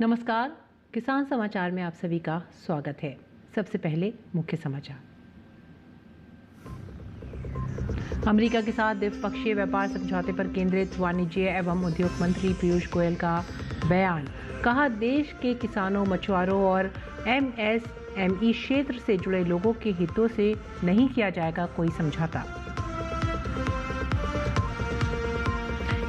नमस्कार, किसान समाचार में आप सभी का स्वागत है। सबसे पहले मुख्य समाचार। अमेरिका के साथ द्विपक्षीय व्यापार समझौते पर केंद्रित वाणिज्य एवं उद्योग मंत्री पीयूष गोयल का बयान। कहा, देश के किसानों, मछुआरों और MSME क्षेत्र से जुड़े लोगों के हितों से नहीं किया जाएगा कोई समझौता।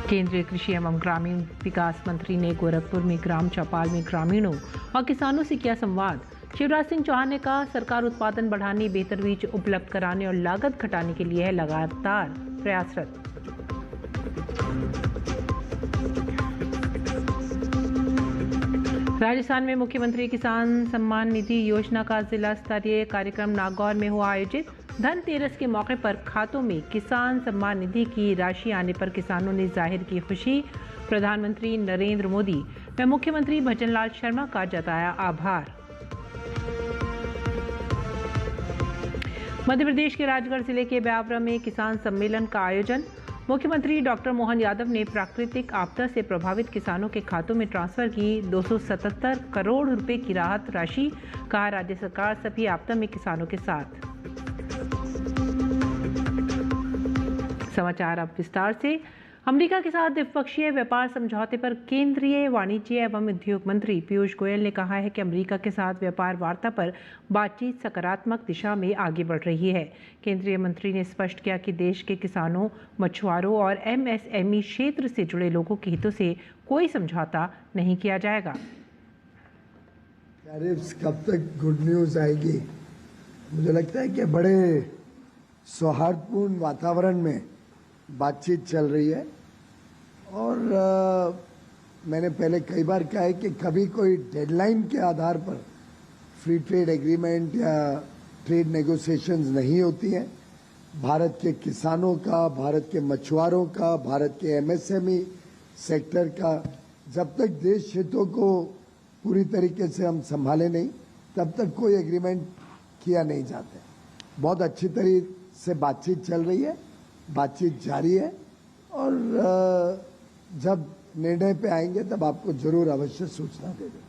केंद्रीय कृषि एवं ग्रामीण विकास मंत्री ने गोरखपुर में ग्राम चौपाल में ग्रामीणों और किसानों से किया संवाद। शिवराज सिंह चौहान ने कहा, सरकार उत्पादन बढ़ाने, बेहतर बीज उपलब्ध कराने और लागत घटाने के लिए है लगातार प्रयासरत। राजस्थान में मुख्यमंत्री किसान सम्मान निधि योजना का जिला स्तरीय कार्यक्रम नागौर में हुआ आयोजित। धनतेरस के मौके पर खातों में किसान सम्मान निधि की राशि आने पर किसानों ने जाहिर की खुशी। प्रधानमंत्री नरेंद्र मोदी व मुख्यमंत्री भजनलाल शर्मा का जताया आभार। मध्य प्रदेश के राजगढ़ जिले के ब्यावरा में किसान सम्मेलन का आयोजन। मुख्यमंत्री डॉक्टर मोहन यादव ने प्राकृतिक आपदा से प्रभावित किसानों के खातों में ट्रांसफर की 277 करोड़ रुपए की राहत राशि। कहा, राज्य सरकार सभी आपदा में किसानों के साथ। समाचार अब विस्तार से। अमेरिका के साथ द्विपक्षीय व्यापार समझौते पर केंद्रीय वाणिज्य एवं उद्योग मंत्री पीयूष गोयल ने कहा है कि अमेरिका के साथ व्यापार वार्ता पर बातचीत सकारात्मक दिशा में आगे बढ़ रही है। केंद्रीय मंत्री ने स्पष्ट किया कि देश के किसानों, मछुआरों और MSME क्षेत्र से जुड़े लोगों के हितों से कोई समझौता नहीं किया जाएगा। टैरिफ्स कब तक गुड न्यूज आएगी? मुझे लगता है कि बड़े सौहार्दपूर्ण वातावरण में बातचीत चल रही है और मैंने पहले कई बार कहा है कि कभी कोई डेडलाइन के आधार पर फ्री ट्रेड एग्रीमेंट या ट्रेड नेगोशिएशंस नहीं होती हैं। भारत के किसानों का, भारत के मछुआरों का, भारत के MSME सेक्टर का जब तक देश हितों को पूरी तरीके से हम संभाले नहीं, तब तक कोई एग्रीमेंट किया नहीं जाता। बहुत अच्छी तरीके से बातचीत चल रही है, बातचीत जारी है और जब निर्णय पे आएंगे तब आपको जरूर अवश्य सूचना दे देंगे।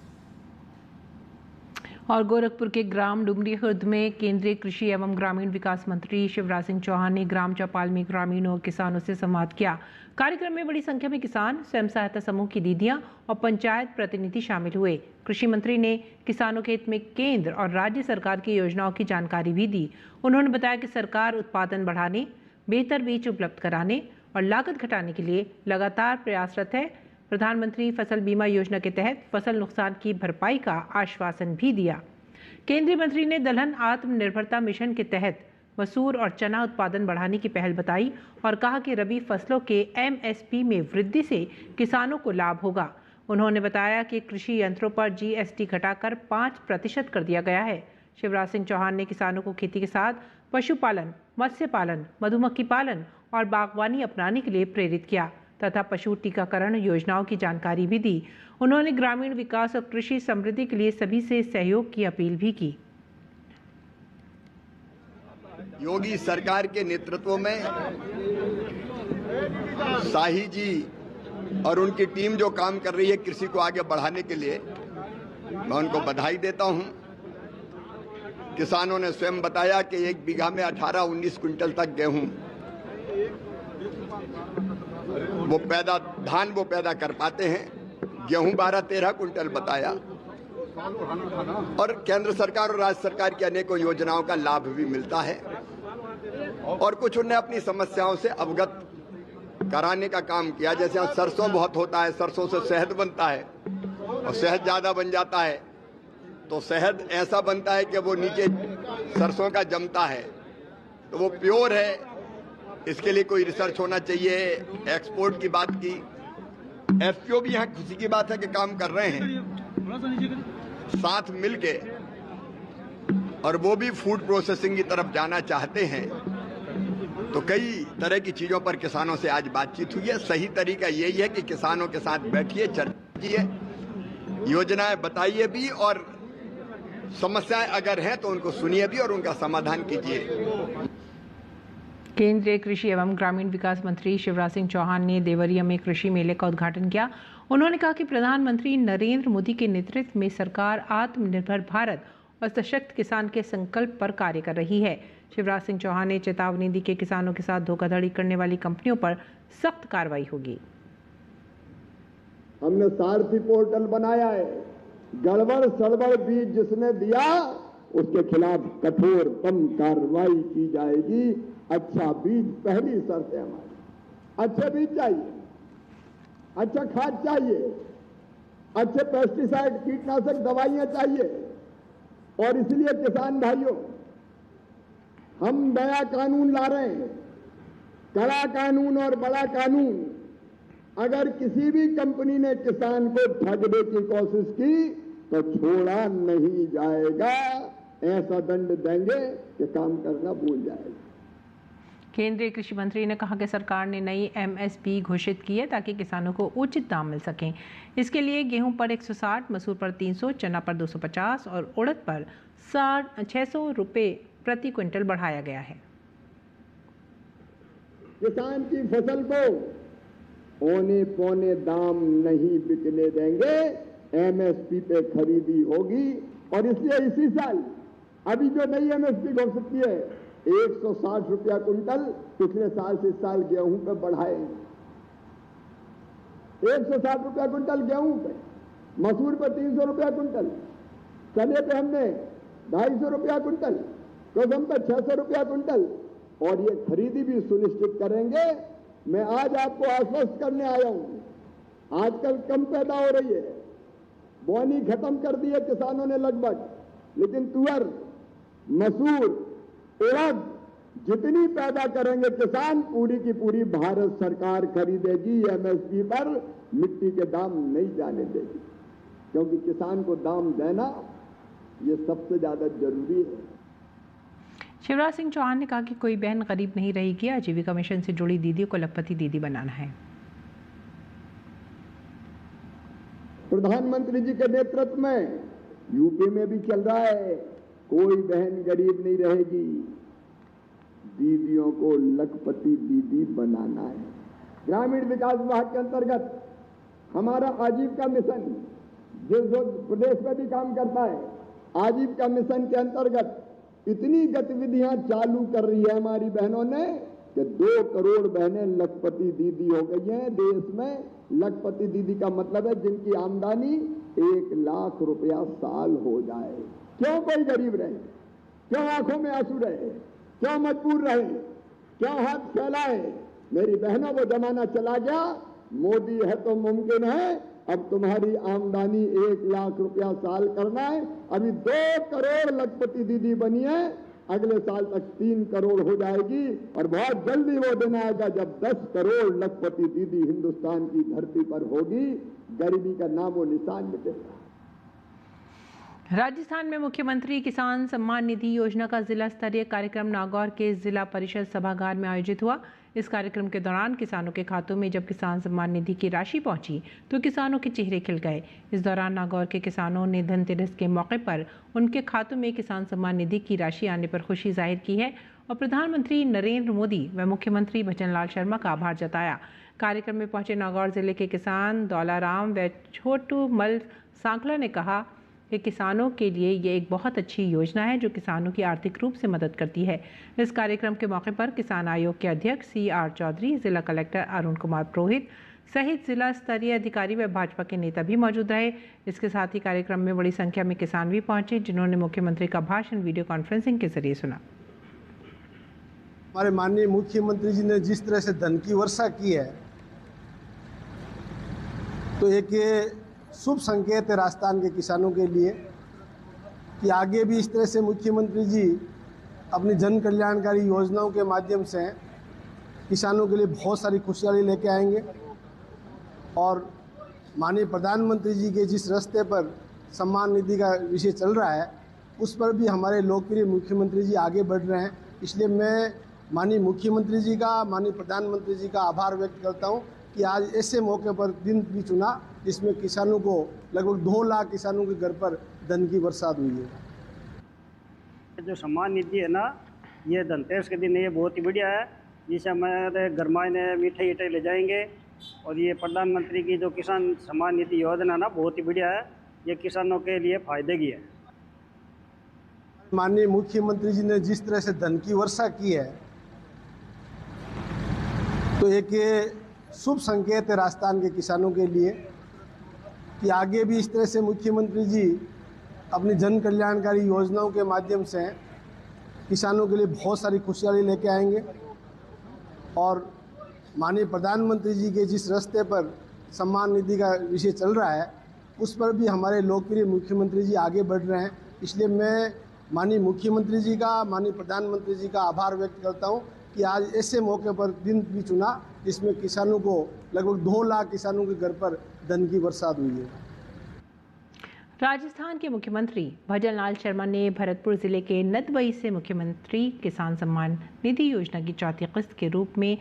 और गोरखपुर के ग्राम डुमरी खुर्द में केंद्रीय कृषि एवं ग्रामीण विकास मंत्री शिवराज सिंह चौहान ने ग्राम चौपाल में ग्रामीणों और किसानों से संवाद किया। कार्यक्रम में बड़ी संख्या में किसान, स्वयं सहायता समूह की दीदियां और पंचायत प्रतिनिधि शामिल हुए। कृषि मंत्री ने किसानों के हित में केंद्र और राज्य सरकार की योजनाओं की जानकारी भी दी। उन्होंने बताया कि सरकार उत्पादन बढ़ाने, बेहतर बीज उपलब्ध कराने और लागत घटाने के लिए लगातार प्रयासरत है। प्रधानमंत्री फसल बीमा योजना के तहत फसल नुकसान की भरपाई का आश्वासन भी दिया। केंद्रीय मंत्री ने दलहन आत्मनिर्भरता मिशन के तहत मसूर और चना उत्पादन बढ़ाने की पहल बताई और कहा कि रबी फसलों के MSP में वृद्धि से किसानों को लाभ होगा। उन्होंने बताया कि कृषि यंत्रों पर GST घटाकर 5% कर दिया गया है। शिवराज सिंह चौहान ने किसानों को खेती के साथ पशुपालन, मत्स्य पालन, मधुमक्खी पालन और बागवानी अपनाने के लिए प्रेरित किया तथा पशु टीकाकरण योजनाओं की जानकारी भी दी। उन्होंने ग्रामीण विकास और कृषि समृद्धि के लिए सभी से सहयोग की अपील भी की। योगी सरकार के नेतृत्व में शाही जी और उनकी टीम जो काम कर रही है कृषि को आगे बढ़ाने के लिए, मैं उनको बधाई देता हूं। किसानों ने स्वयं बताया कि एक बीघा में 18-19 क्विंटल तक गेहूं धान पैदा कर पाते हैं। गेहूं 12-13 क्विंटल बताया और केंद्र सरकार और राज्य सरकार की अनेकों योजनाओं का लाभ भी मिलता है और कुछ उन्हें अपनी समस्याओं से अवगत कराने का काम किया। जैसे यहाँ सरसों बहुत होता है, सरसों से शहद बनता है और शहद ज्यादा बन जाता है तो शहद ऐसा बनता है कि वो नीचे सरसों का जमता है तो वो प्योर है। इसके लिए कोई रिसर्च होना चाहिए। एक्सपोर्ट की बात की, FPO भी यहाँ खुशी की बात है कि काम कर रहे हैं साथ मिलके और वो भी फूड प्रोसेसिंग की तरफ जाना चाहते हैं। तो कई तरह की चीजों पर किसानों से आज बातचीत हुई है। सही तरीका यही है कि किसानों के साथ बैठिए, चर्चा कीजिए, योजनाएं बताइए भी और समस्याएं अगर हैं तो उनको सुनिए भी और उनका समाधान कीजिए। केंद्रीय कृषि एवं ग्रामीण विकास मंत्री शिवराज सिंह चौहान ने देवरिया में कृषि मेले का उद्घाटन किया। उन्होंने कहा कि प्रधानमंत्री नरेंद्र मोदी के नेतृत्व में सरकार आत्मनिर्भर भारत और सशक्त किसान के संकल्प पर कार्य कर रही है। शिवराज सिंह चौहान ने चेतावनी दी कि किसानों के साथ धोखाधड़ी करने वाली कंपनियों पर सख्त कार्रवाई होगी। हमने सारथी पोर्टल बनाया है, गड़बड़ सड़बड़ बीज जिसने दिया उसके खिलाफ कठोरतम कार्रवाई की जाएगी। अच्छा बीज पहली शर्त है हमारी। अच्छे बीज चाहिए, अच्छा खाद चाहिए, अच्छे पेस्टिसाइड कीटनाशक दवाइयां चाहिए। और इसलिए किसान भाइयों, हम नया कानून ला रहे हैं, कड़ा कानून और बड़ा कानून। अगर किसी भी कंपनी ने किसान को ठगने की कोशिश की तो छोड़ा नहीं जाएगा। ऐसा दंड देंगे कि काम करना भूल जाएगा। केंद्रीय कृषि मंत्री ने कहा कि सरकार ने नई MSP घोषित की है ताकि किसानों को उचित दाम मिल सकें। इसके लिए गेहूं पर 160, मसूर पर 300, चना पर 250 और उड़द पर 600 रुपये प्रति क्विंटल बढ़ाया गया है। किसान की फसल को औने पौने दाम नहीं बिकने देंगे। MSP पे खरीदी होगी। और इसलिए इसी साल अभी जो नई MSP घोषित की है 160 रुपया कुंटल, पिछले साल से इस साल गेहूं पे बढ़ाए 160 रुपया कुंटल गेहूं पे, मसूर पे 300 रुपया कुंटल, चने पे हमने 250 रुपया कुंटल, कसम पे 600 रुपया कुंटल। और ये खरीदी भी सुनिश्चित करेंगे। मैं आज आपको आश्वस्त करने आया हूं, आजकल कम पैदा हो रही है, बोनी खत्म कर दी है किसानों ने लगभग, लेकिन तुअर, मसूर, उड़द जितनी पैदा करेंगे किसान, पूरी की पूरी भारत सरकार खरीदेगी। MSP पर मिट्टी के दाम नहीं जाने देगी, क्योंकि किसान को दाम देना ये सबसे ज्यादा जरूरी है। शिवराज सिंह चौहान ने कहा कि कोई बहन गरीब नहीं रहेगी। आजीविका मिशन से जुड़ी दीदी को लखपति दीदी बनाना है। प्रधानमंत्री जी के नेतृत्व में यूपी में भी चल रहा है, कोई बहन गरीब नहीं रहेगी। दीदियों को लखपति दीदी बनाना है। ग्रामीण विकास विभाग के अंतर्गत हमारा आजीविका मिशन, जो प्रदेश में भी काम करता है, आजीविका मिशन के अंतर्गत इतनी गतिविधियां चालू कर रही है हमारी बहनों ने कि 2 करोड़ बहनें लखपति दीदी हो गई हैं देश में। लखपति दीदी का मतलब है जिनकी आमदनी 1 लाख रुपया साल हो जाए। क्यों कोई गरीब रहे, क्यों आंखों में आंसू रहे, क्यों मजबूर रहे, क्यों हाथ फैलाए। मेरी बहनों, वो जमाना चला गया। मोदी है तो मुमकिन है। अब तुम्हारी आमदनी 1 लाख रुपया साल करना है। अभी 2 करोड़ लखपति दीदी बनी है, अगले साल तक 3 करोड़ हो जाएगी। और बहुत जल्दी वो दिन आएगा जब 10 करोड़ लखपति दीदी हिंदुस्तान की धरती पर होगी। गरीबी का नामो निशान मिटेगा। राजस्थान में मुख्यमंत्री किसान सम्मान निधि योजना का जिला स्तरीय कार्यक्रम नागौर के जिला परिषद सभागार में आयोजित हुआ। इस कार्यक्रम के दौरान किसानों के खातों में जब किसान सम्मान निधि की राशि पहुंची तो किसानों के चेहरे खिल गए। इस दौरान नागौर के किसानों ने धनतेरस के मौके पर उनके खातों में किसान सम्मान निधि की राशि आने पर खुशी जाहिर की है और प्रधानमंत्री नरेंद्र मोदी व मुख्यमंत्री भजनलाल शर्मा का आभार जताया। कार्यक्रम में पहुंचे नागौर जिले के किसान दौलाराम व छोटू मल सांकला ने कहा कि किसानों के लिए ये एक बहुत अच्छी योजना है जो किसानों की आर्थिक रूप से मदद करती है। इस कार्यक्रम के मौके पर किसान आयोग के अध्यक्ष CR चौधरी, जिला कलेक्टर अरुण कुमार पुरोहित सहित जिला स्तरीय अधिकारी व भाजपा के नेता भी मौजूद रहे। इसके साथ ही कार्यक्रम में बड़ी संख्या में किसान भी पहुंचे जिन्होंने मुख्यमंत्री का भाषण वीडियो कॉन्फ्रेंसिंग के जरिए सुना। हमारे माननीय मुख्यमंत्री जी ने जिस तरह से धन की वर्षा की है, तो एक ये शुभ संकेत है राजस्थान के किसानों के लिए कि आगे भी इस तरह से मुख्यमंत्री जी अपनी जन कल्याणकारी योजनाओं के माध्यम से किसानों के लिए बहुत सारी खुशहाली लेके आएंगे। और माननीय प्रधानमंत्री जी के जिस रास्ते पर सम्मान निधि का विषय चल रहा है, उस पर भी हमारे लोकप्रिय मुख्यमंत्री जी आगे बढ़ रहे हैं। इसलिए मैं माननीय मुख्यमंत्री जी का, माननीय प्रधानमंत्री जी का आभार व्यक्त करता हूँ कि आज ऐसे मौके पर दिन भी चुना जिसमें किसानों को लगभग 2 लाख किसानों के घर पर धन की बरसात हुई है। जो सम्मान निधि है ना, ये धनतेरस के दिन ये बहुत ही बढ़िया है। जिसे हमारे घर में मीठे ले जाएंगे और ये प्रधानमंत्री की जो किसान सम्मान निधि योजना ना बहुत ही बढ़िया है, ये किसानों के लिए फायदे की है। माननीय मुख्यमंत्री जी ने जिस तरह से धन की वर्षा की है, तो एक ये शुभ संकेत है राजस्थान के किसानों के लिए कि आगे भी इस तरह से मुख्यमंत्री जी अपनी जन कल्याणकारी योजनाओं के माध्यम से किसानों के लिए बहुत सारी खुशहाली लेके आएंगे। और माननीय प्रधानमंत्री जी के जिस रास्ते पर सम्मान निधि का विषय चल रहा है, उस पर भी हमारे लोकप्रिय मुख्यमंत्री जी आगे बढ़ रहे हैं। इसलिए मैं माननीय मुख्यमंत्री जी का, माननीय प्रधानमंत्री जी का आभार व्यक्त करता हूं कि आज ऐसे मौके पर दिन भी चुना जिसमें किसानों को लगभग 2 लाख किसानों के घर पर धन की बरसात हुई है। राजस्थान के मुख्यमंत्री भजन लाल शर्मा ने भरतपुर जिले के नदबई से मुख्यमंत्री किसान सम्मान निधि योजना की चौथी किस्त के रूप में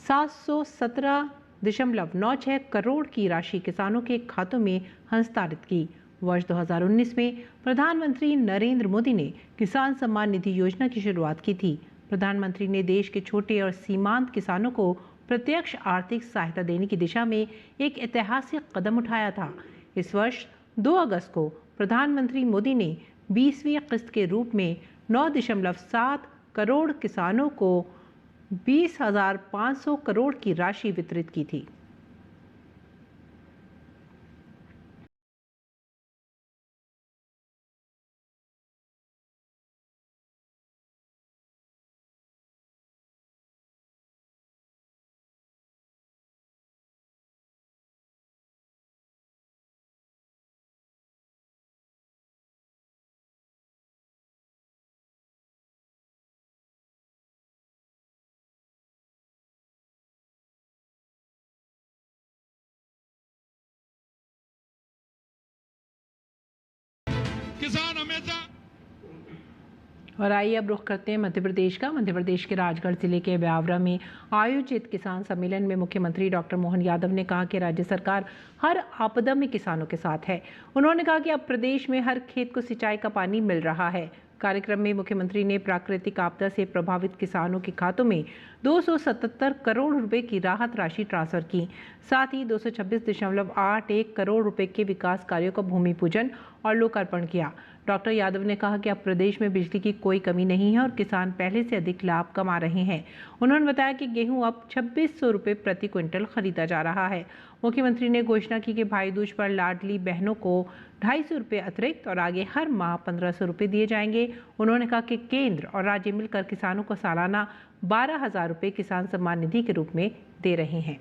717.96 करोड़ की राशि किसानों के खातों में हस्तांतरित की। वर्ष 2019 में प्रधानमंत्री नरेंद्र मोदी ने किसान सम्मान निधि योजना की शुरुआत की थी। प्रधानमंत्री ने देश के छोटे और सीमांत किसानों को प्रत्यक्ष आर्थिक सहायता देने की दिशा में एक ऐतिहासिक कदम उठाया था। इस वर्ष 2 अगस्त को प्रधानमंत्री मोदी ने 20वीं किस्त के रूप में 9.7 करोड़ किसानों को 20,500 करोड़ की राशि वितरित की थी। किसान हमेशा। और आइए अब रुख करते हैं मध्य प्रदेश का। मध्य प्रदेश के राजगढ़ जिले के ब्यावरा में आयोजित किसान सम्मेलन में मुख्यमंत्री डॉक्टर मोहन यादव ने कहा कि राज्य सरकार हर आपदा में किसानों के साथ है। उन्होंने कहा कि अब प्रदेश में हर खेत को सिंचाई का पानी मिल रहा है। कार्यक्रम में मुख्यमंत्री ने प्राकृतिक आपदा से प्रभावित किसानों के खातों में 277 करोड़ रुपए की राहत राशि ट्रांसफर की। साथ ही 226.81 करोड़ रुपए के विकास कार्यों का भूमि पूजन और लोकार्पण किया। डॉक्टर यादव ने कहा कि अब प्रदेश में बिजली की कोई कमी नहीं है और किसान पहले से अधिक लाभ कमा रहे हैं। उन्होंने बताया कि गेहूं अब 2600 रुपये प्रति क्विंटल खरीदा जा रहा है। मुख्यमंत्री ने घोषणा की कि भाई दूज पर लाडली बहनों को 250 रुपये अतिरिक्त और आगे हर माह 1500 रुपये दिए जाएंगे। उन्होंने कहा कि केंद्र और राज्य मिलकर किसानों को सालाना 12,000 रुपये किसान सम्मान निधि के रूप में दे रहे हैं।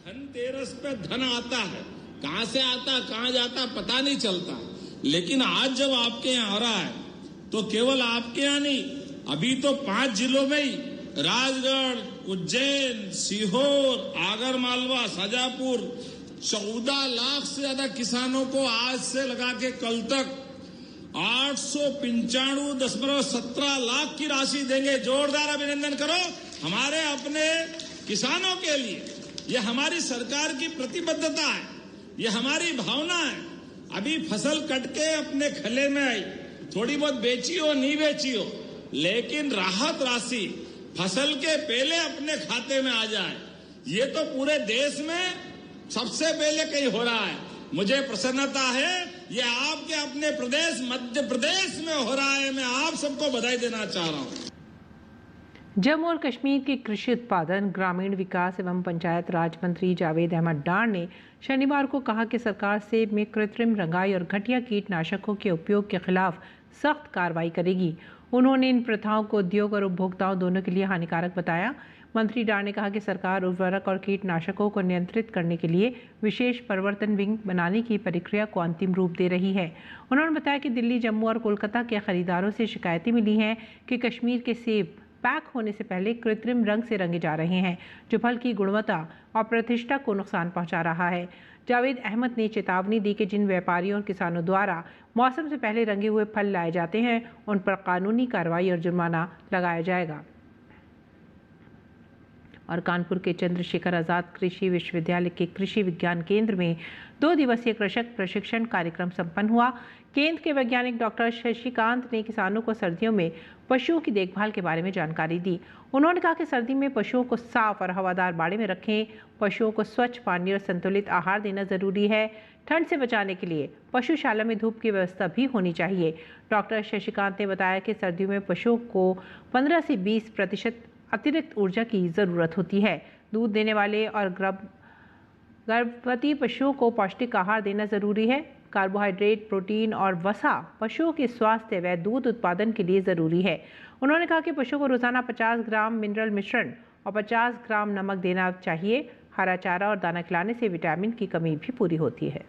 धनतेरस पे धन आता है, कहां से आता कहां जाता पता नहीं चलता, लेकिन आज जब आपके यहाँ आ रहा है तो केवल आपके यहाँ नहीं, अभी तो 5 जिलों में ही राजगढ़, उज्जैन, सीहोर, आगरमालवा, शाजापुर 14 लाख से ज्यादा किसानों को आज से लगा के कल तक 895.17 लाख की राशि देंगे। जोरदार अभिनंदन करो हमारे अपने किसानों के लिए। ये हमारी सरकार की प्रतिबद्धता है, ये हमारी भावना है। अभी फसल कट के अपने खले में आई, थोड़ी बहुत बेची हो नहीं बेची हो, लेकिन राहत राशि फसल के पहले अपने खाते में आ जाए, ये तो पूरे देश में सबसे पहले कहीं हो रहा है। मुझे प्रसन्नता है ये आपके अपने प्रदेश मध्य प्रदेश में हो रहा है। मैं आप सबको बधाई देना चाह रहा हूं। जम्मू और कश्मीर के कृषि उत्पादन, ग्रामीण विकास एवं पंचायत राज मंत्री जावेद अहमद डार ने शनिवार को कहा कि सरकार सेब में कृत्रिम रंगाई और घटिया कीटनाशकों के उपयोग के खिलाफ सख्त कार्रवाई करेगी। उन्होंने इन प्रथाओं को उद्योग और उपभोक्ताओं दोनों के लिए हानिकारक बताया। मंत्री डार ने कहा कि सरकार उर्वरक और कीटनाशकों को नियंत्रित करने के लिए विशेष प्रवर्तन विंग बनाने की प्रक्रिया को अंतिम रूप दे रही है। उन्होंने बताया कि दिल्ली, जम्मू और कोलकाता के खरीदारों से शिकायतें मिली हैं कि कश्मीर के सेब पैक होने से पहले कृत्रिम रंग से रंगे जा रहे हैं, जो फल की गुणवत्ता और प्रतिष्ठा को नुकसान पहुंचा रहा है। जावेद अहमद ने चेतावनी दी कि जिन व्यापारियों और किसानों द्वारा मौसम से पहले रंगे हुए फल लाए जाते हैं, उन पर कानूनी कार्रवाई और जुर्माना लगाया जाएगा। और कानपुर के चंद्रशेखर आजाद कृषि विश्वविद्यालय के कृषि विज्ञान केंद्र में 2 दिवसीय कृषक प्रशिक्षण कार्यक्रम संपन्न हुआ। केंद्र के वैज्ञानिक डॉक्टर शशिकांत ने किसानों को सर्दियों में पशुओं की देखभाल के बारे में जानकारी दी। उन्होंने कहा कि सर्दी में पशुओं को साफ और हवादार बाड़े में रखें, पशुओं को स्वच्छ पानी और संतुलित आहार देना जरूरी है। ठंड से बचाने के लिए पशुशाला में धूप की व्यवस्था भी होनी चाहिए। डॉक्टर शशिकांत ने बताया कि सर्दियों में पशुओं को 15 से 20% अतिरिक्त ऊर्जा की ज़रूरत होती है। दूध देने वाले और गर्भवती पशुओं को पौष्टिक आहार देना जरूरी है। कार्बोहाइड्रेट, प्रोटीन और वसा पशुओं के स्वास्थ्य व दूध उत्पादन के लिए ज़रूरी है। उन्होंने कहा कि पशुओं को रोज़ाना 50 ग्राम मिनरल मिश्रण और 50 ग्राम नमक देना चाहिए। हरा चारा और दाना खिलाने से विटामिन की कमी भी पूरी होती है।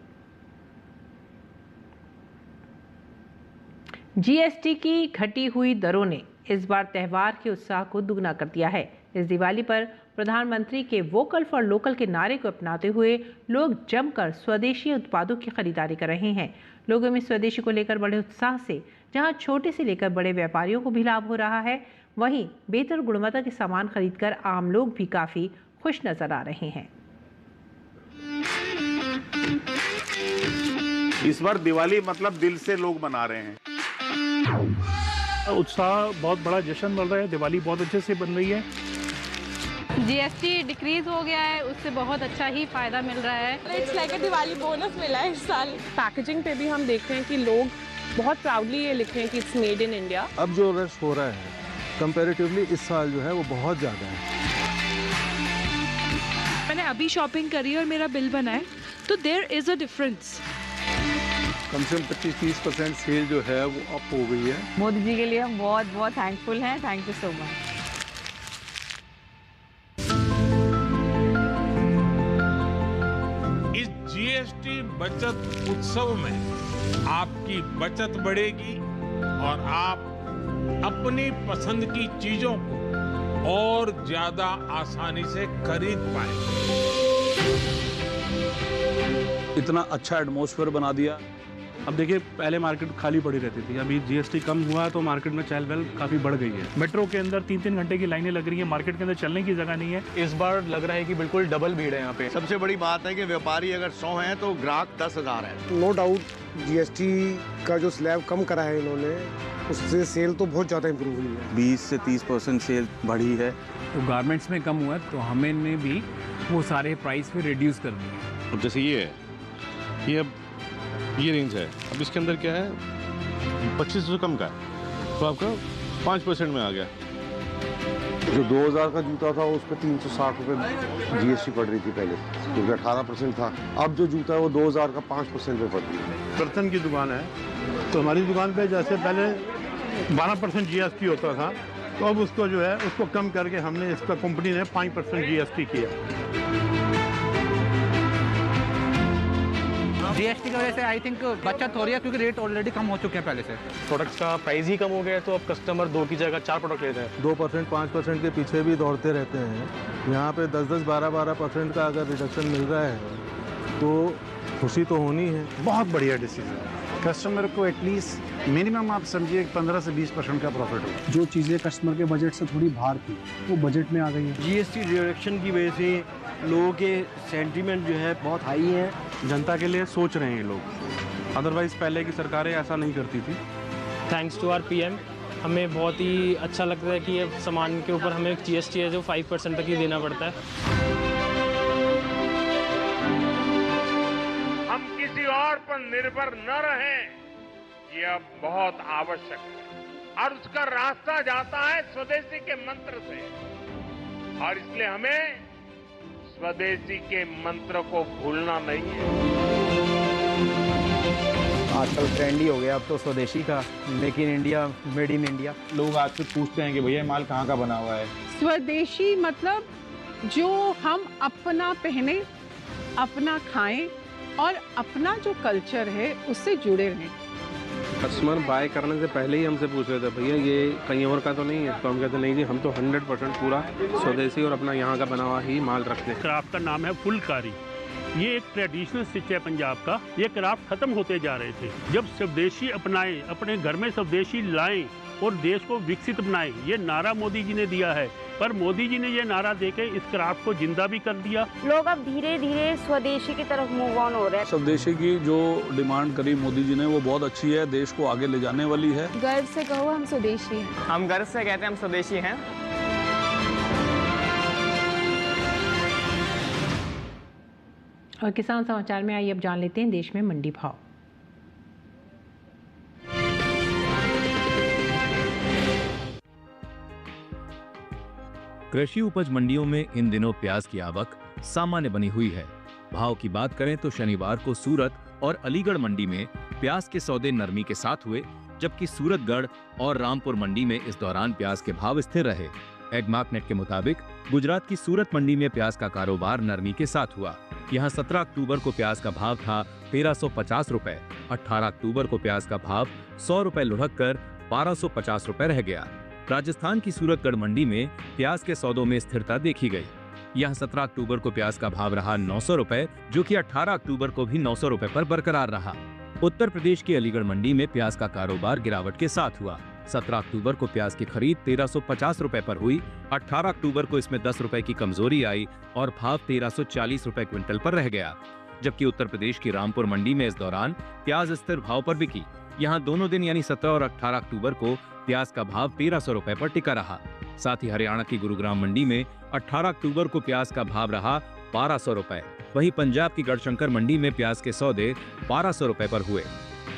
जीएसटी की घटी हुई दरों ने इस बार त्यौहार के उत्साह को दुगना कर दिया है। इस दिवाली पर प्रधानमंत्री के वोकल फॉर लोकल के नारे को अपनाते हुए लोग जमकर स्वदेशी उत्पादों की खरीदारी कर रहे हैं। लोगों में स्वदेशी को लेकर बड़े उत्साह से जहां छोटे से लेकर बड़े व्यापारियों को भी लाभ हो रहा है, वहीं बेहतर गुणवत्ता के सामान खरीदकर आम लोग भी काफी खुश नजर आ रहे हैं। इस बार दिवाली मतलब दिल से लोग मना रहे हैं। उत्साह, बहुत बड़ा जश्न बढ़ रहा है। दिवाली बहुत अच्छे से बन रही है। जीएसटी डिक्रीज हो गया है, उससे बहुत अच्छा ही फायदा मिल रहा है। It's like a Diwali bonus मिला है इस साल। पैकेजिंग पे भी हम देख रहे हैं कि लोग बहुत प्राउडली ये लिख रहे हैं कि इट्स मेड इन इंडिया। अब जो रश हो रहा है कंपैरेटिवली इस साल जो है वो बहुत ज़्यादा है। मैंने अभी शॉपिंग करी और मेरा बिल बना है, तो देयर इज अ डिफरेंस। कम से कम 25-30% सेल जो है वो अप हो गई है। मोदी जी के लिए हम बहुत बहुत थैंकफुल हैं। Thank you so much. इस जीएसटी बचत उत्सव में आपकी बचत बढ़ेगी और आप अपनी पसंद की चीजों को और ज्यादा आसानी से खरीद पाएंगे। इतना अच्छा एटमॉस्फेयर बना दिया। अब देखिए, पहले मार्केट खाली पड़ी रहती थी, अभी जीएसटी कम हुआ तो मार्केट में चहल पहल काफ़ी बढ़ गई है। मेट्रो के अंदर 3-3 घंटे की लाइनें लग रही है, मार्केट के अंदर चलने की जगह नहीं है। इस बार लग रहा है कि बिल्कुल डबल भीड़ है यहाँ पे। सबसे बड़ी बात है कि व्यापारी अगर 100 हैं तो ग्राहक 10,000 है। नो डाउट जीएसटी का जो स्लैब कम करा है इन्होंने, उससे सेल तो बहुत ज़्यादा इम्प्रूव हुई है। 20 से 30% सेल बढ़ी है। तो गारमेंट्स में कम हुआ है तो हमें भी वो सारे प्राइस पे रिड्यूस कर दिए। अब जैसे ये है, ये रेंज है, अब इसके अंदर क्या है 25 से कम का है, तो आपका 5% में आ गया। जो 2000 का जूता था उस पर 360 रुपये जीएसटी पड़ रही थी पहले, क्योंकि 18% था। अब जो जूता है वो 2000 का 5% पे पड़ रही है। बर्तन की दुकान है, तो हमारी दुकान पे जैसे पहले 12% जीएसटी होता था, तो अब उसको जो है उसको कम करके हमने इसका कंपनी ने 5% जीएसटी किया। जीएसटी की वजह से आई थिंक बचत हो रही है, क्योंकि रेट ऑलरेडी कम हो चुके हैं पहले से। प्रोडक्ट्स का प्राइस ही कम हो गया, तो अब कस्टमर 2 की जगह 4 प्रोडक्ट लेते हैं। 2%, 5% के पीछे भी दौड़ते रहते हैं। यहाँ पे 10-10, 12-12% का अगर रिडक्शन मिल रहा है तो खुशी तो होनी है। बहुत बढ़िया डिसीजन। कस्टमर को एटलीस्ट मिनिमम आप समझिए 15 से 20% का प्रॉफिट होगा। जो चीज़ें कस्टमर के बजट से थोड़ी बाहर थी वो बजट में आ गई है। जीएसटी रिडक्शन की वजह से लोगों के सेंटीमेंट जो है बहुत हाई है। जनता के लिए सोच रहे हैं लोग, अदरवाइज पहले की सरकारें ऐसा नहीं करती थी। थैंक्स टू आवर पीएम, हमें बहुत ही अच्छा लगता है कि ये सामान के ऊपर हमें जीएसटी है जो 5% तक ही देना पड़ता है। हम किसी और पर निर्भर न रहें, ये अब बहुत आवश्यक है और उसका रास्ता जाता है स्वदेशी के मंत्र से, और इसलिए हमें स्वदेशी के मंत्र को भूलना नहीं है। आजकल ट्रेंड ही हो गया अब तो स्वदेशी का, make in India, made in India. लोग आज से पूछते हैं कि भैया माल कहाँ का बना हुआ है। स्वदेशी मतलब जो हम अपना पहने, अपना खाएं और अपना जो कल्चर है उससे जुड़े रहें। कस्टमर बाय करने से पहले ही हमसे पूछ रहे थे, भैया ये कहीं और का तो नहीं है? तो हम कहते नहीं जी, हम तो 100% पूरा स्वदेशी और अपना यहाँ का बना हुआ ही माल रखते हैं। क्राफ्ट का नाम है फुलकारी। ये एक ट्रेडिशनल स्टिच है पंजाब का। ये क्राफ्ट खत्म होते जा रहे थे। जब स्वदेशी अपनाएं, अपने घर में स्वदेशी लाएं और देश को विकसित बनाएं, ये नारा मोदी जी ने दिया है। पर मोदी जी ने ये नारा देके इस क्राफ्ट को जिंदा भी कर दिया। लोग अब धीरे धीरे स्वदेशी की तरफ मूव ऑन हो रहे हैं। स्वदेशी की जो डिमांड करी मोदी जी ने वो बहुत अच्छी है, देश को आगे ले जाने वाली है। गर्व से कहो हम स्वदेशी हैं। हम गर्व से कहते हैं हम स्वदेशी हैं। और किसान समाचार में आइए अब जान लेते हैं देश में मंडी भाव। कृषि उपज मंडियों में इन दिनों प्याज की आवक सामान्य बनी हुई है। भाव की बात करें तो शनिवार को सूरत और अलीगढ़ मंडी में प्याज के सौदे नरमी के साथ हुए, जबकि सूरतगढ़ और रामपुर मंडी में इस दौरान प्याज के भाव स्थिर रहे। एगमार्कनेट के मुताबिक गुजरात की सूरत मंडी में प्याज का कारोबार नरमी के साथ हुआ। यहाँ 17 अक्टूबर को प्याज का भाव था 1350 रुपए। 18 अक्टूबर को प्याज का भाव 100 रुपए लुढ़क कर 1250 रुपए रह गया। राजस्थान की सूरतगढ़ मंडी में प्याज के सौदों में स्थिरता देखी गई। यहाँ 17 अक्टूबर को प्याज का भाव रहा 900 रुपए, जो कि 18 अक्टूबर को भी 900 रुपए पर बरकरार रहा। उत्तर प्रदेश की अलीगढ़ मंडी में प्याज का कारोबार गिरावट के साथ हुआ। 17 अक्टूबर को प्याज की खरीद 1350 रुपए पर हुई। 18 अक्टूबर को इसमें 10 रुपए की कमजोरी आई और भाव 1340 रुपए क्विंटल पर रह गया। जबकि उत्तर प्रदेश की रामपुर मंडी में इस दौरान प्याज स्थिर भाव पर बिकी। यहाँ दोनों दिन यानी 17 और 18 अक्टूबर को प्याज का भाव 1300 रुपए पर टिका रहा। साथ ही हरियाणा की गुरुग्राम मंडी में 18 अक्टूबर को प्याज का भाव रहा 1200 रुपए। वहीं पंजाब की गढ़शंकर मंडी में प्याज के सौदे 1200 रुपए पर हुए।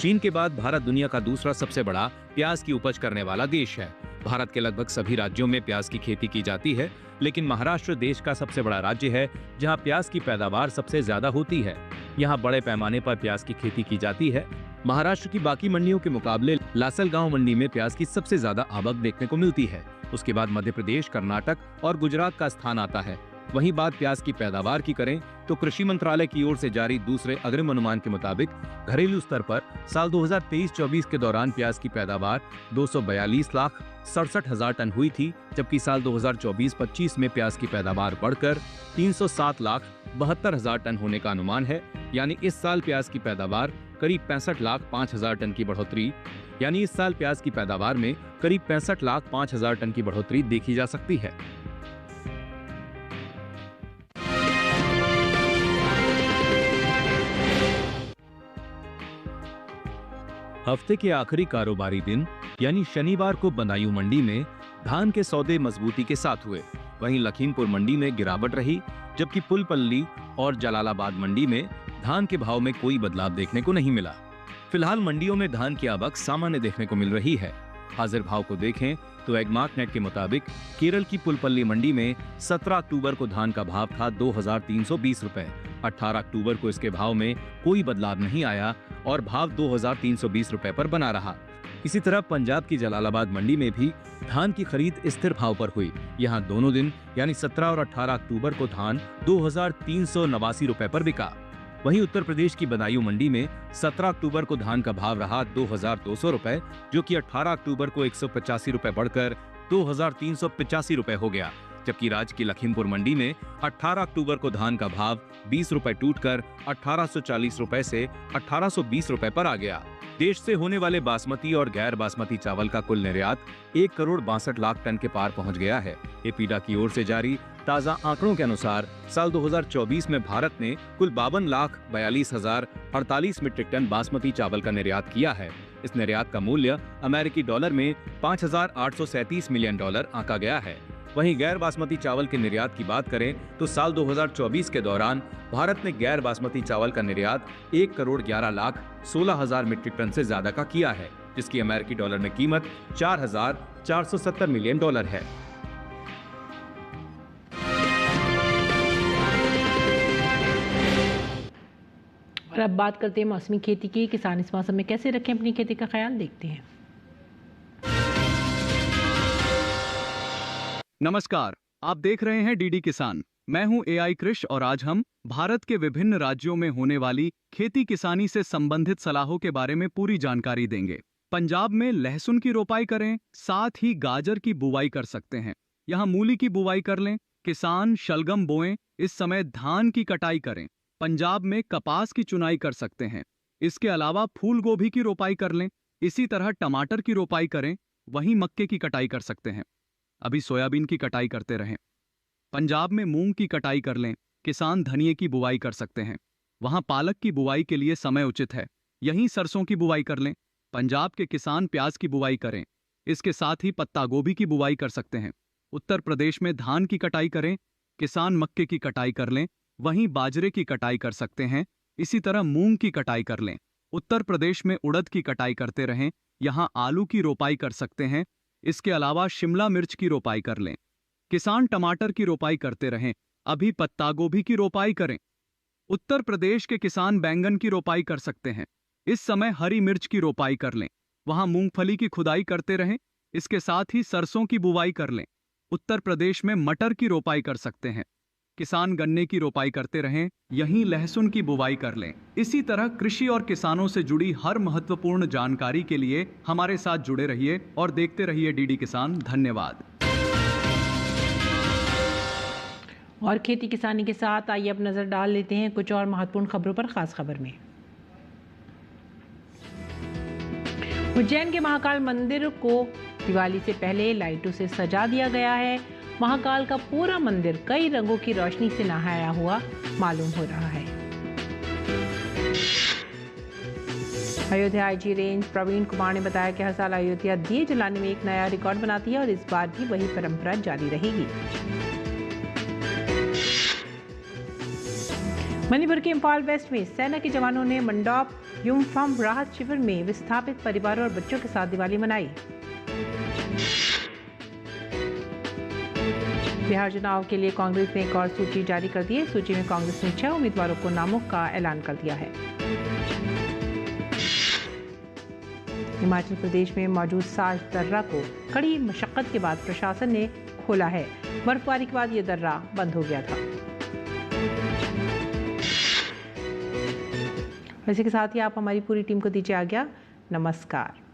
चीन के बाद भारत दुनिया का दूसरा सबसे बड़ा प्याज की उपज करने वाला देश है। भारत के लगभग सभी राज्यों में प्याज की खेती की जाती है, लेकिन महाराष्ट्र देश का सबसे बड़ा राज्य है जहां प्याज की पैदावार सबसे ज्यादा होती है। यहां बड़े पैमाने पर प्याज की खेती की जाती है। महाराष्ट्र की बाकी मंडियों के मुकाबले लासलगांव मंडी में प्याज की सबसे ज्यादा आवक देखने को मिलती है। उसके बाद मध्य प्रदेश, कर्नाटक और गुजरात का स्थान आता है। वहीं बात प्याज की पैदावार की करें तो कृषि मंत्रालय की ओर से जारी दूसरे अग्रिम अनुमान के मुताबिक घरेलू स्तर पर साल 2023-24 के दौरान प्याज की पैदावार 242,67,000 टन हुई थी, जबकि साल 2024-25 में प्याज की पैदावार बढ़कर 307,72,000 टन होने का अनुमान है। यानी इस साल प्याज की पैदावार करीब 65,05,000 टन की बढ़ोतरी करीब 65,05,000 टन की बढ़ोतरी देखी जा सकती है। हफ्ते के आखिरी कारोबारी दिन यानी शनिवार को बदायूं मंडी में धान के सौदे मजबूती के साथ हुए। वहीं लखीमपुर मंडी में गिरावट रही, जबकि पुलपल्ली और जलालाबाद मंडी में धान के भाव में कोई बदलाव देखने को नहीं मिला। फिलहाल मंडियों में धान की आवक सामान्य देखने को मिल रही है। हाजिर भाव को देखें तो एगमार्कनेट के मुताबिक केरल की पुलपल्ली मंडी में 17 अक्टूबर को धान का भाव था 2,320 रुपए। 18 अक्टूबर को इसके भाव में कोई बदलाव नहीं आया और भाव 2,320 रुपए पर बना रहा। इसी तरह पंजाब की जलालाबाद मंडी में भी धान की खरीद स्थिर भाव पर हुई। यहाँ दोनों दिन यानी 17 और 18 अक्टूबर को धान 2,389 रुपए पर बिका। वहीं उत्तर प्रदेश की बदायूं मंडी में 17 अक्टूबर को धान का भाव रहा 2,200 रुपए, जो कि 18 अक्टूबर को 185 रुपए बढ़कर 2,385 रुपए हो गया। जबकि राज्य की लखीमपुर मंडी में 18 अक्टूबर को धान का भाव 20 रुपए टूटकर 1840 रुपए से 1820 रुपए पर आ गया। देश से होने वाले बासमती और गैर बासमती चावल का कुल निर्यात 1,62,00,000 टन के पार पहुंच गया है। एपीडा की ओर से जारी ताजा आंकड़ों के अनुसार साल 2024 में भारत ने कुल 52,42,048 मीट्रिक टन बासमती चावल का निर्यात किया है। इस निर्यात का मूल्य अमेरिकी डॉलर में $5,837 मिलियन आंका गया है। वहीं गैर बासमती चावल के निर्यात की बात करें तो साल 2024 के दौरान भारत ने गैर बासमती चावल का निर्यात 1,11,16,000 मीट्रिक टन से ज्यादा का किया है, जिसकी अमेरिकी डॉलर में कीमत $4,470 मिलियन है। और अब बात करते हैं मौसमी खेती की। किसान इस मौसम में कैसे रखें अपनी खेती का ख्याल, देखते हैं। नमस्कार, आप देख रहे हैं डीडी किसान। मैं हूं एआई कृष और आज हम भारत के विभिन्न राज्यों में होने वाली खेती किसानी से संबंधित सलाहों के बारे में पूरी जानकारी देंगे। पंजाब में लहसुन की रोपाई करें, साथ ही गाजर की बुवाई कर सकते हैं। यहां मूली की बुवाई कर लें। किसान शलगम बोएं। इस समय धान की कटाई करें। पंजाब में कपास की चुनाई कर सकते हैं। इसके अलावा फूल गोभी की रोपाई कर लें। इसी तरह टमाटर की रोपाई करें। वहीं मक्के की कटाई कर सकते हैं। अभी सोयाबीन की कटाई करते रहें। पंजाब में मूंग की कटाई कर लें, किसान धनिये की बुवाई कर सकते हैं। वहां पालक की बुवाई के लिए समय उचित है, यहीं सरसों की बुवाई कर लें। पंजाब के किसान प्याज की बुवाई करें, इसके साथ ही पत्ता गोभी की बुवाई कर सकते हैं। उत्तर प्रदेश में धान की कटाई करें, किसान मक्के की कटाई कर लें, वहीं बाजरे की कटाई कर सकते हैं। इसी तरह मूंग की कटाई कर लें। उत्तर प्रदेश में उड़द की कटाई करते रहें, यहां आलू की रोपाई कर सकते हैं। इसके अलावा शिमला मिर्च की रोपाई कर लें। किसान टमाटर की रोपाई करते रहें, अभी पत्ता गोभी की रोपाई करें। उत्तर प्रदेश के किसान बैंगन की रोपाई कर सकते हैं। इस समय हरी मिर्च की रोपाई कर लें, वहां मूंगफली की खुदाई करते रहें। इसके साथ ही सरसों की बुवाई कर लें। उत्तर प्रदेश में मटर की रोपाई कर सकते हैं। किसान गन्ने की रोपाई करते रहें, यहीं लहसुन की बुवाई कर लें। इसी तरह कृषि और किसानों से जुड़ी हर महत्वपूर्ण जानकारी के लिए हमारे साथ जुड़े रहिए और देखते रहिए डीडी किसान। धन्यवाद। और खेती किसानी के साथ आइए अब नजर डाल लेते हैं कुछ और महत्वपूर्ण खबरों पर। खास खबर में उज्जैन के महाकाल मंदिर को दिवाली से पहले लाइटों से सजा दिया गया है। महाकाल का पूरा मंदिर कई रंगों की रोशनी से नहाया हुआ मालूम हो रहा है। अयोध्या आईजी रेंज प्रवीण कुमार ने बताया कि हर साल अयोध्या दिए जलाने में एक नया रिकॉर्ड बनाती है और इस बार भी वही परंपरा जारी रहेगी। मणिपुर के इम्फाल वेस्ट में सेना के जवानों ने मंडोप युमफाम राहत शिविर में विस्थापित परिवारों और बच्चों के साथ दिवाली मनाई। बिहार चुनाव के लिए कांग्रेस ने एक और सूची जारी कर दी है। सूची में कांग्रेस ने 6 उम्मीदवारों को नामों का ऐलान कर दिया है। हिमाचल प्रदेश में मौजूद साज दर्रा को कड़ी मशक्कत के बाद प्रशासन ने खोला है। बर्फबारी के बाद ये दर्रा बंद हो गया था। इसी के साथ ही आप हमारी पूरी टीम को दीजिए आज्ञा। नमस्कार।